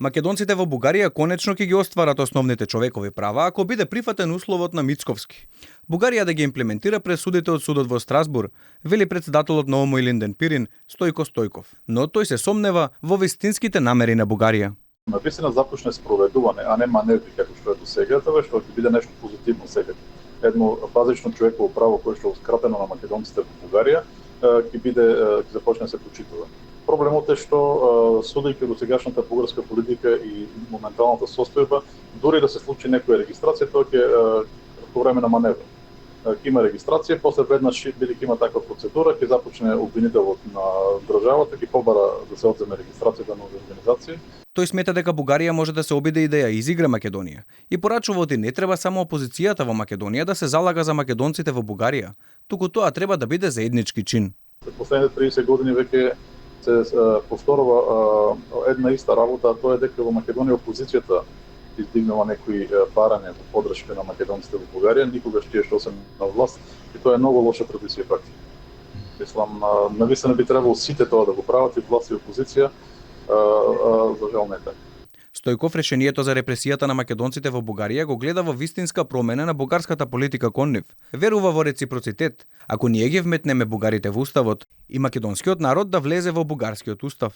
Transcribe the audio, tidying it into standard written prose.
Македонците во Бугарија конечно ќе ги остварат основните човекови права ако биде прифатен условот на Мицковски. Бугарија да ги имплементира пресудите од судот во Страсбур, вели претседателот на ОМО Илинден Пирин, Стојко Стојков. Но тој се сомнева во вистинските намери на Бугарија. Навистина започне спроведување, а не маневри како што е до сега, тоа што ќе биде нешто позитивно сега. Едно базично човеково право кое што е ускрапено на македонците во Бугарија ќе започне да се почитува. Проблемот е што судејќи до сегашната бугарска политика и моменталната состојба, дури да се случи некоја регистрација, тоа ќе по време на маневр. Ќе има регистрација, после веднаш бидејќи има таква процедура, ќе започне обвинителот на државата, ќе побара да се одземе регистрацијата на организација. Тој смета дека Бугарија може да се обиде и да ја изигра Македонија и порачува оти не треба само опозицијата во Македонија да се залага за македонците во Бугарија, туку тоа треба да биде заеднички чин. Последните 30 години веќе се повторува една иста работа, а тоа е дека во Македонија опозицијата издигнува некои барања за поддршка на македонците во Бугарија, никогаш тие што се на власт, и тоа е многу лоша традиција пак. Мислам, навистина би требало сите тоа да го прават, и власт и опозиција, за жал не така. Стојков решението за репресијата на македонците во Бугарија го гледа во вистинска промена на бугарската политика кон нив. Верува во реципроцитет, ако ние ги вметнеме бугарите во уставот, и македонскиот народ да влезе во бугарскиот устав.